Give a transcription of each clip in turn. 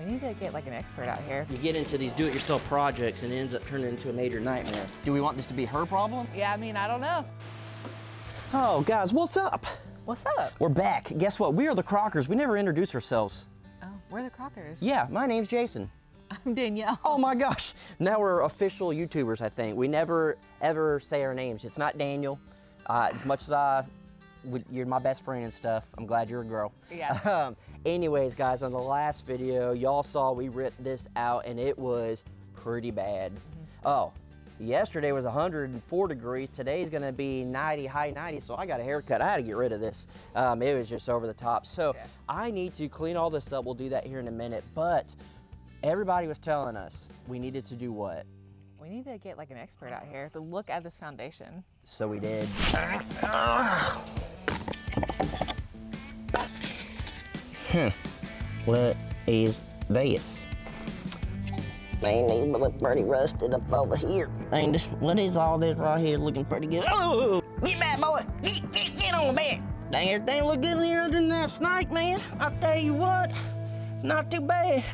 We need to get like an expert out here. You get into these do-it-yourself projects and it ends up turning into a major nightmare. Do we want this to be her problem? Yeah, I mean, I don't know. Oh, guys, what's up? What's up? We're back. Guess what? We are the Crockers. We never introduced ourselves. Oh, we're the Crockers. Yeah, my name's Jason. I'm Danielle. Oh my gosh. Now we're official YouTubers, I think. We never, ever say our names. It's not Daniel. As much as you're my best friend and stuff, I'm glad you're a girl. Yeah. Anyways, guys, on the last video, y'all saw we ripped this out and it was pretty bad. Oh, yesterday was 104 degrees. Today's gonna be 90, high 90, so I got a haircut. I had to get rid of this. It was just over the top. So yeah. I need to clean all this up. We'll do that here in a minute, but everybody was telling us we needed to do what? We need to get like an expert out here to look at this foundation. So we did. What is this? Man, these look pretty rusted up over here. Man, what is all this right here looking pretty good? Oh, get back, boy. Get on the bed. Dang, everything look good in here other than that snake, man. I'll tell you what, it's not too bad.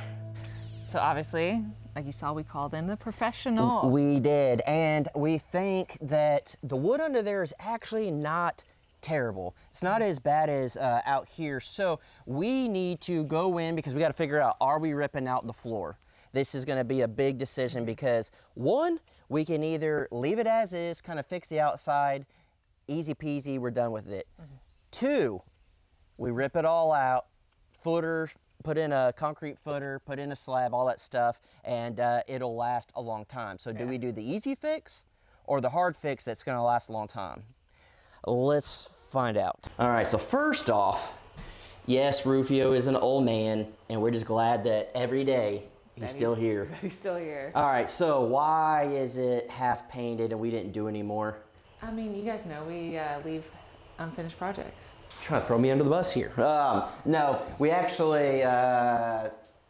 So obviously, like you saw, we called in the professional. We did, and we think that the wood under there is actually not terrible. It's not as bad as out here. So we need to go in because we got to figure out, are we ripping out the floor? This is going to be a big decision because one, we can either leave it as is, kind of fix the outside, easy peasy, we're done with it. Two, we rip it all out, footers, put in a concrete footer, put in a slab, all that stuff, and it'll last a long time. So do we do the easy fix or the hard fix that's going to last a long time? Let's find out. All right, so first off, yes, Rufio is an old man, and we're just glad that every day he's still here. He's still here. All right, so why is it half painted and we didn't do any more? I mean, you guys know we leave unfinished projects. Trying to throw me under the bus here. No, we actually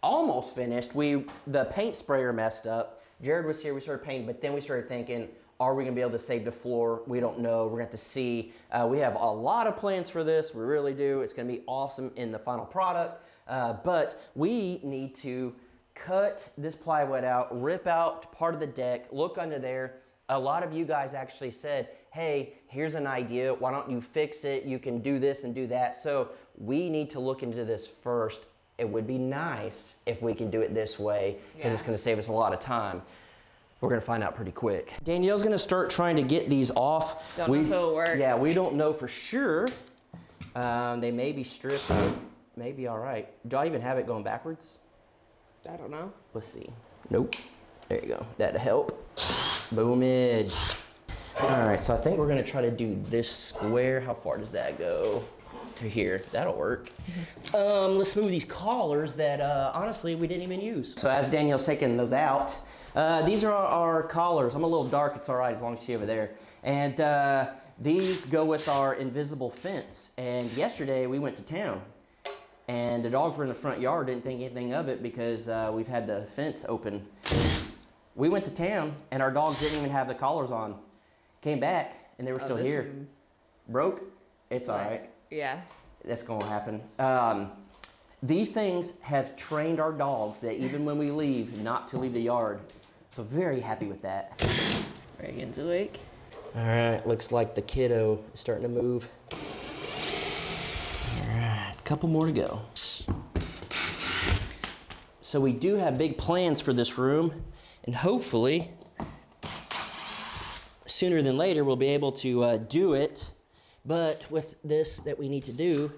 almost finished. The paint sprayer messed up. Jared was here, we started painting, but then we started thinking, are we gonna be able to save the floor? We don't know, we're gonna have to see. We have a lot of plans for this, we really do. It's gonna be awesome in the final product, but we need to cut this plywood out, rip out part of the deck, look under there. A lot of you guys actually said, hey, here's an idea, why don't you fix it? You can do this and do that. So we need to look into this first. It would be nice if we can do it this way because it's gonna save us a lot of time. We're gonna find out pretty quick. Danielle's gonna start trying to get these off. Don't know if it'll work. Yeah, we don't know for sure. They may be stripped, maybe all right. Do I even have it going backwards? I don't know. Let's see. Nope. There you go. That'll help. Boomage. All right, so I think we're gonna try to do this square. How far does that go? To here. That'll work. Let's move these collars that honestly we didn't even use. So as Danielle's taking those out, these are our collars. I'm a little dark, it's all right as long as she's over there. And these go with our invisible fence. And yesterday we went to town and the dogs were in the front yard, didn't think anything of it because we've had the fence open. We went to town and our dogs didn't even have the collars on. Came back and they were still here. One. Broke? It's all right. Yeah. That's gonna happen. These things have trained our dogs that even when we leave, not to leave the yard. So very happy with that. Reagan's awake. All right, looks like the kiddo is starting to move. All right, couple more to go. So we do have big plans for this room, and hopefully, sooner than later, we'll be able to do it. But with this that we need to do,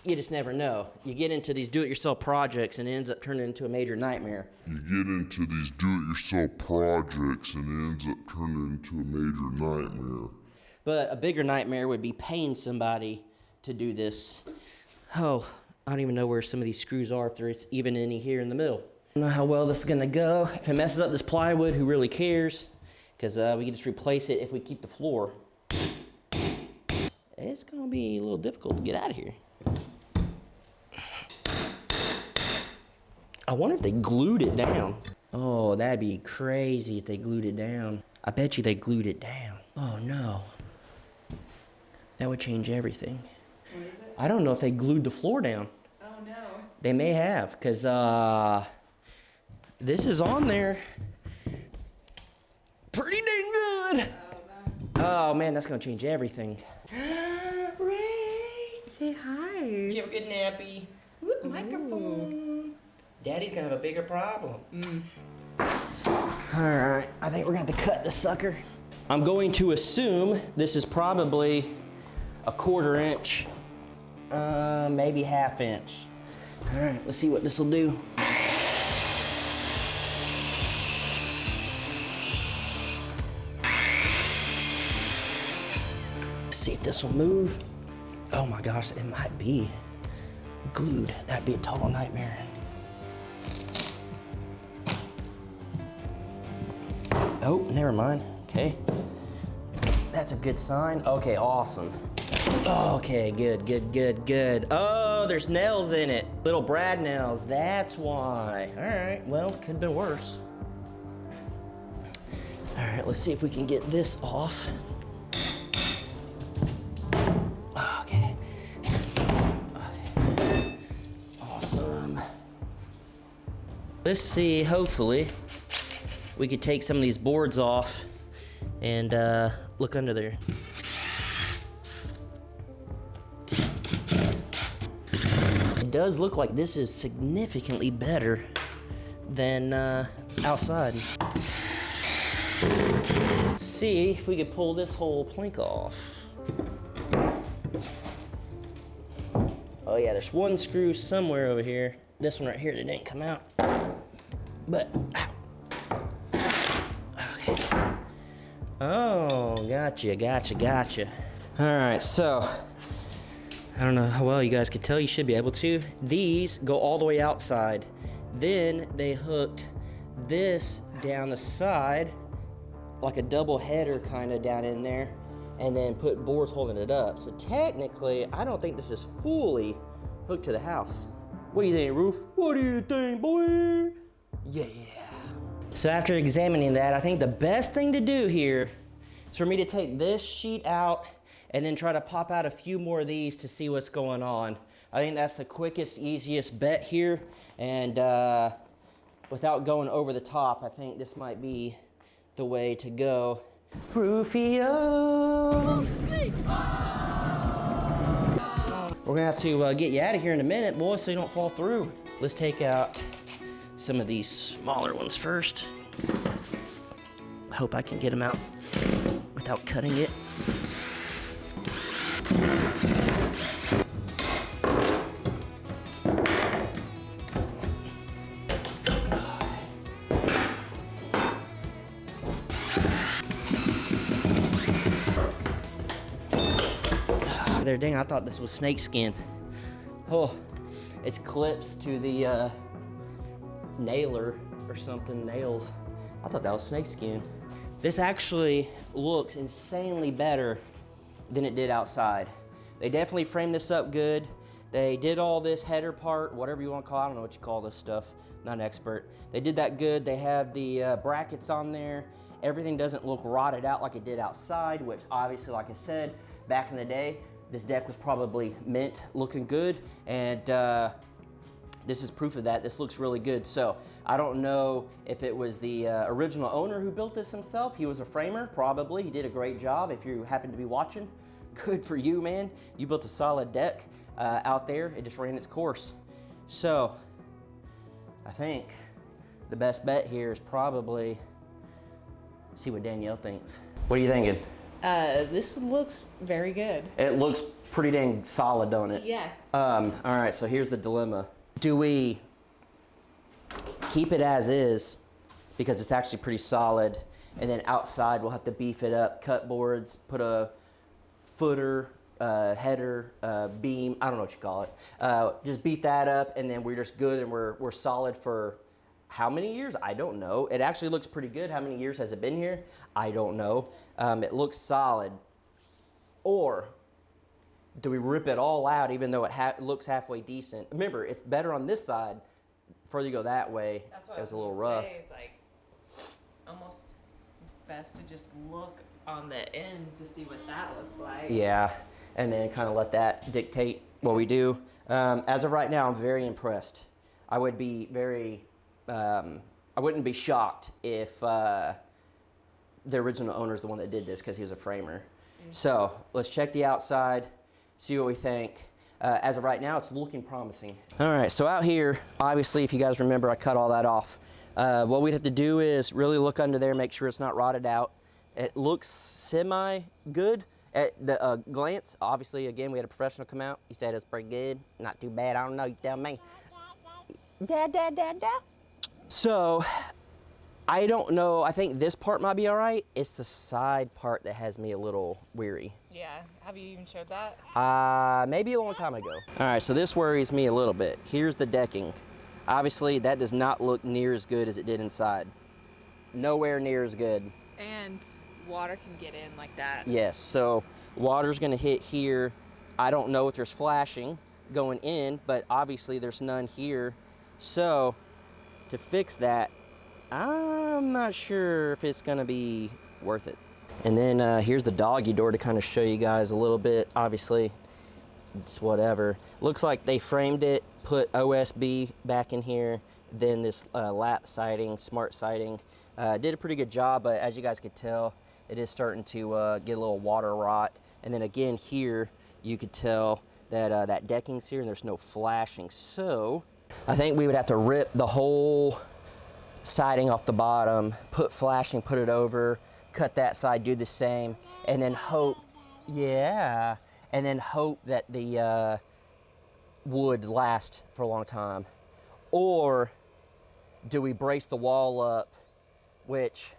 you just never know. You get into these do-it-yourself projects and it ends up turning into a major nightmare. You get into these do-it-yourself projects and it ends up turning into a major nightmare. But a bigger nightmare would be paying somebody to do this. Oh, I don't even know where some of these screws are, if there's even any here in the middle. I don't know how well this is gonna go. If it messes up this plywood, who really cares? Because we can just replace it if we keep the floor. It's gonna be a little difficult to get out of here. I wonder if they glued it down. Oh, that'd be crazy if they glued it down. I bet you they glued it down. Oh no. That would change everything. What is it? I don't know if they glued the floor down. They may have, because this is on there pretty dang good. Oh man, that's gonna change everything. Ray, say hi. Did you have a good nappy? Ooh, microphone. Daddy's gonna have a bigger problem. All right, I think we're gonna have to cut this sucker. I'm going to assume this is probably a 1/4 inch, maybe 1/2 inch. All right, let's see what this will do. See if this will move. Oh my gosh, it might be glued. That'd be a total nightmare. Oh, never mind. Okay. That's a good sign. Okay, awesome. Okay, good, good, good, good. Oh, there's nails in it. Little Brad nails, that's why. All right, well, could have been worse. All right, let's see if we can get this off. Okay. Awesome. Let's see, hopefully, we could take some of these boards off and look under there. It does look like this is significantly better than outside. See if we could pull this whole plank off. Oh yeah, there's one screw somewhere over here. This one right here that didn't come out. But, ow. Okay. Oh, gotcha, gotcha, gotcha. All right, so, I don't know how well you guys could tell, you should be able to. These go all the way outside. Then they hooked this down the side, like a double header kind of down in there, and then put boards holding it up. So technically, I don't think this is fully hooked to the house. What do you think, Roof? What do you think, boy? Yeah. So after examining that, I think the best thing to do here is for me to take this sheet out and then try to pop out a few more of these to see what's going on. I think that's the quickest, easiest bet here. And without going over the top, I think this might be the way to go. Rufio! We're gonna have to get you out of here in a minute, boys, so you don't fall through. Let's take out some of these smaller ones first. I hope I can get them out without cutting it. There, dang, I thought this was snake skin. Oh, it's clips to the nailer or something, nails. I thought that was snake skin. This actually looks insanely better than it did outside. They definitely framed this up good. They did all this header part, whatever you want to call it. I don't know what you call this stuff, not an expert. They did that good. They have the brackets on there. Everything doesn't look rotted out like it did outside, which obviously, like I said, back in the day, this deck was probably mint looking good, and this is proof of that. This looks really good. So I don't know if it was the original owner who built this himself. He was a framer, probably. He did a great job. If you happen to be watching, good for you, man. You built a solid deck out there. It just ran its course. So I think the best bet here is probably see what Danielle thinks. What are you thinking? This looks very good. It looks pretty dang solid, don't it? Yeah. All right, so here's the dilemma. Do we keep it as is, because it's actually pretty solid, and then outside we'll have to beef it up, cut boards, put a footer, header, beam, I don't know what you call it. Just beat that up, and then we're just good, and we're solid for how many years? I don't know. It actually looks pretty good. How many years has it been here? I don't know. It looks solid. Or do we rip it all out even though it looks halfway decent? Remember, it's better on this side. Further you go that way, That's what it was a little gonna rough. say, is like almost best to just look on the ends to see what that looks like. Yeah. and then kind of let that dictate what we do. As of right now, I'm very impressed. I would be very, I wouldn't be shocked if the original owner is the one that did this because he was a framer. So let's check the outside, see what we think. As of right now, it's looking promising. All right, so out here, obviously, if you guys remember, I cut all that off. What we'd have to do is really look under there, make sure it's not rotted out. It looks semi-good at the glance. Obviously, again, we had a professional come out. He said it's pretty good, not too bad. I don't know, you tell me. Dad. So, I don't know. I think this part might be all right. It's the side part that has me a little weary. Yeah, have you even showed that? Maybe a long time ago. All right, so this worries me a little bit. Here's the decking. Obviously, that does not look near as good as it did inside. Nowhere near as good. And water can get in like that. Yes, so water's gonna hit here. I don't know if there's flashing going in, but obviously there's none here. So, to fix that, I'm not sure if it's gonna be worth it. And then here's the doggy door to kind of show you guys a little bit. Obviously, it's whatever. Looks like they framed it, put OSB back in here, then this lap siding, smart siding. Did a pretty good job, but as you guys could tell, it is starting to get a little water rot. And then again here, you could tell that that decking's here and there's no flashing. So, I think we would have to rip the whole siding off the bottom, put flashing, put it over, cut that side, do the same, and then hope, and then hope that the wood last for a long time. Or do we brace the wall up, which,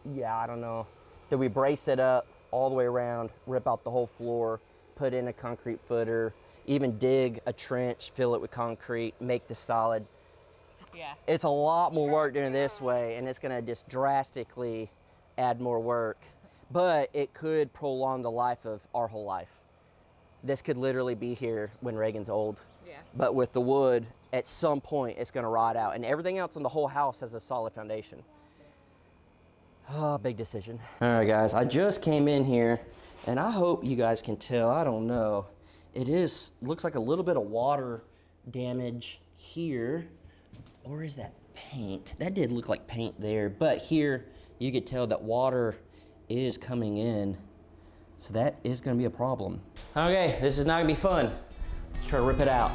I don't know. Do we brace it up all the way around, rip out the whole floor, put in a concrete footer, even dig a trench, fill it with concrete, make the solid? Yeah. It's a lot more work doing it this way, and it's gonna just drastically add more work. But it could prolong the life of our whole life. This could literally be here when Reagan's old. Yeah. But with the wood, at some point, it's gonna rot out, and everything else in the whole house has a solid foundation. Oh, big decision. All right, guys, I just came in here, and I hope you guys can tell, I don't know. Looks like a little bit of water damage here. Or is that paint? That did look like paint there, but here you could tell that water is coming in. So that is gonna be a problem. Okay, this is not gonna be fun. Let's try to rip it out.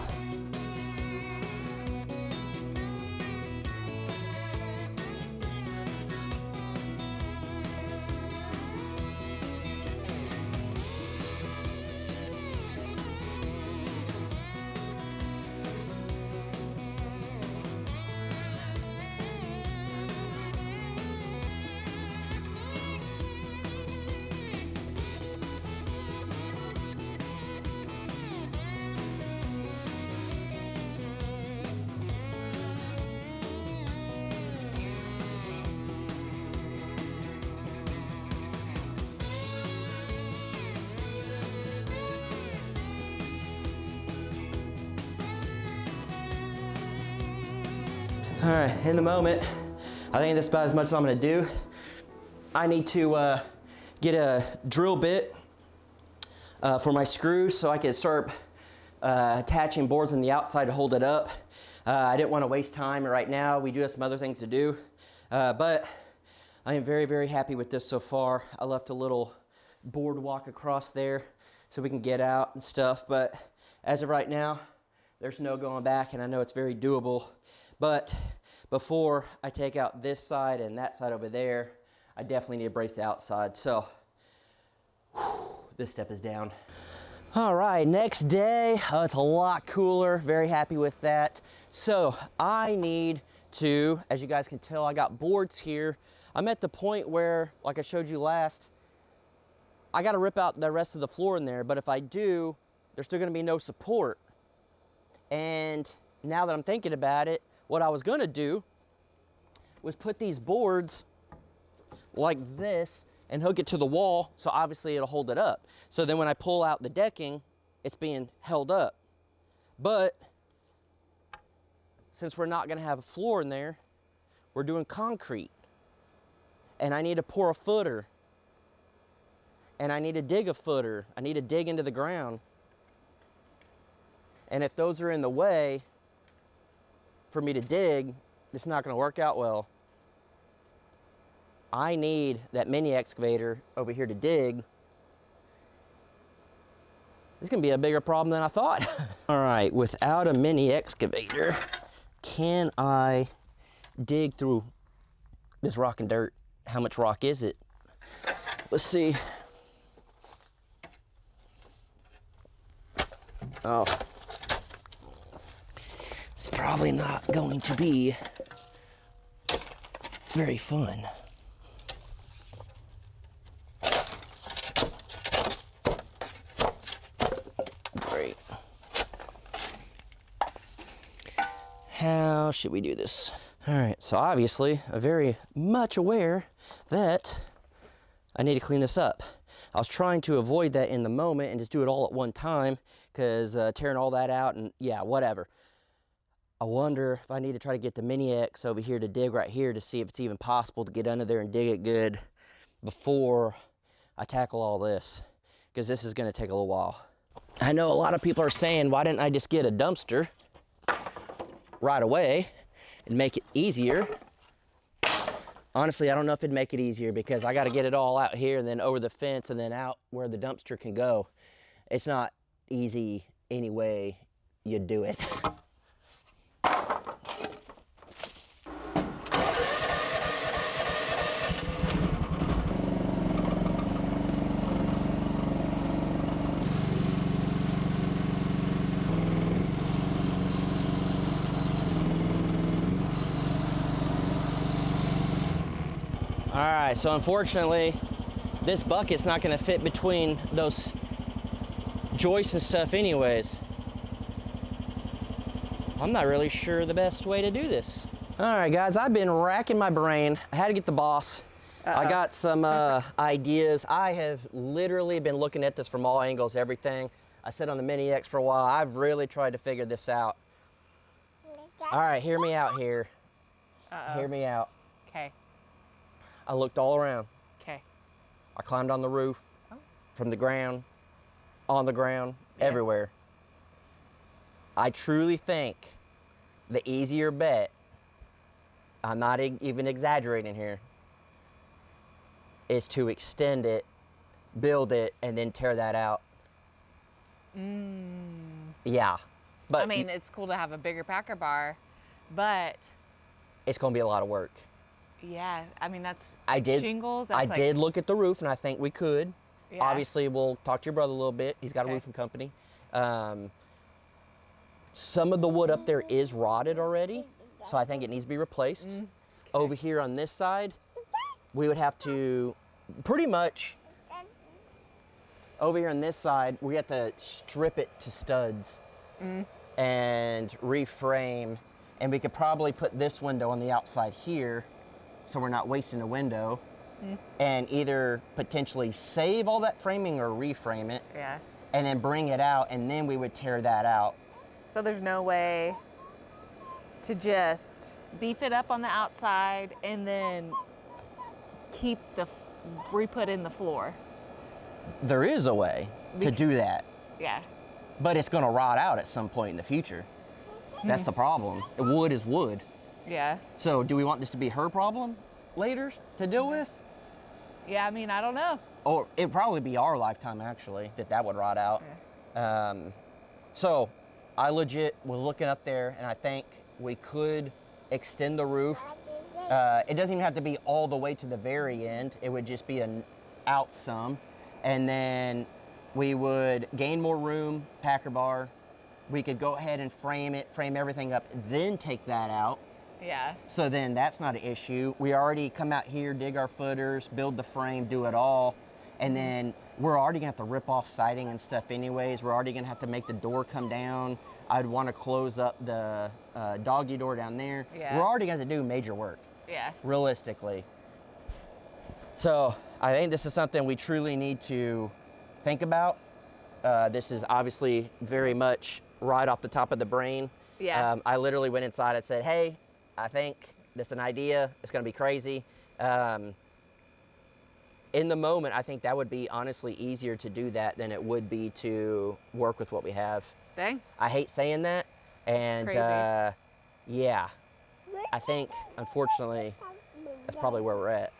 All right, in the moment, I think that's about as much as I'm gonna do. I need to get a drill bit for my screws so I can start attaching boards on the outside to hold it up. I didn't want to waste time right now. We do have some other things to do, but I am very, very happy with this so far. I left a little boardwalk across there so we can get out and stuff, but as of right now, there's no going back, and I know it's very doable. But before I take out this side and that side over there, I definitely need to brace the outside. So, this step is down. All right, next day. Oh, it's a lot cooler. Very happy with that. So, I need to, as you guys can tell, I got boards here. I'm at the point where, like I showed you last, I got to rip out the rest of the floor in there. But if I do, there's still going to be no support. And now that I'm thinking about it, what I was gonna do was put these boards like this and hook it to the wall, so obviously it'll hold it up. So then when I pull out the decking, it's being held up. But since we're not gonna have a floor in there, we're doing concrete. And I need to pour a footer and I need to dig a footer. I need to dig into the ground. And if those are in the way for me to dig, it's not gonna work out well. I need that mini excavator over here to dig. This is gonna be a bigger problem than I thought. All right, without a mini excavator, can I dig through this rock and dirt? How much rock is it? Let's see. Oh. It's probably not going to be very fun. Great. How should we do this? All right, so obviously I'm very much aware that I need to clean this up. I was trying to avoid that in the moment and just do it all at one time, because tearing all that out and yeah, whatever. I wonder if I need to try to get the mini X over here to dig right here to see if it's even possible to get under there and dig it good before I tackle all this, because this is gonna take a little while. I know a lot of people are saying, why didn't I just get a dumpster right away and make it easier? Honestly, I don't know if it'd make it easier, because I gotta get it all out here and then over the fence and then out where the dumpster can go. It's not easy any way you do it. All right, so unfortunately, this bucket's not gonna fit between those joists and stuff anyways. I'm not really sure the best way to do this. All right, guys, I've been racking my brain. I had to get the boss. I got some ideas. I have literally been looking at this from all angles, everything. I sat on the Mini X for a while. I've really tried to figure this out. All right, hear me out here. Hear me out. Okay. I looked all around. Okay. I climbed on the roof, from the ground, on the ground, everywhere. I truly think the easier bet, I'm not even exaggerating here, is to extend it, build it, and then tear that out. Yeah. But I mean, it's cool to have a bigger packer bar, but it's gonna be a lot of work. yeah, I mean, that's I shingles. That's did look at the roof, and I think we could. Yeah. Obviously, we'll talk to your brother a little bit. He's got a roofing company. Some of the wood up there is rotted already, so I think it needs to be replaced. Over here on this side, we would have to pretty much, over here on this side, we have to strip it to studs and reframe, and we could probably put this window on the outside here so we're not wasting a window, and either potentially save all that framing or reframe it, Yeah. and then bring it out, and then we would tear that out. So there's no way to just beef it up on the outside and then keep re-put in the floor. There is a way to do that, Yeah. but it's gonna rot out at some point in the future. That's the problem. Wood is wood. Yeah. So do we want this to be her problem later to deal with? Yeah, I mean, I don't know. Or it'd probably be our lifetime, actually, that would rot out. So I legit was looking up there, and I think we could extend the roof. It doesn't even have to be all the way to the very end. It would just be out some. And then we would gain more room, packer bar. We could go ahead and frame it, frame everything up, then take that out. Yeah. So then that's not an issue. We already come out here, dig our footers, build the frame, do it all. And then we're already gonna have to rip off siding and stuff anyways. We're already gonna have to make the door come down. I'd wanna close up the doggy door down there. Yeah. We're already gonna have to do major work, Yeah. realistically. So I think this is something we truly need to think about. This is obviously very much right off the top of the brain. Yeah. I literally went inside and said, hey, I think this is an idea. It's gonna be crazy. in the moment, I think that would be honestly easier to do that than it would be to work with what we have. Dang. I hate saying that, and Crazy. yeah, I think unfortunately that's probably where we're at.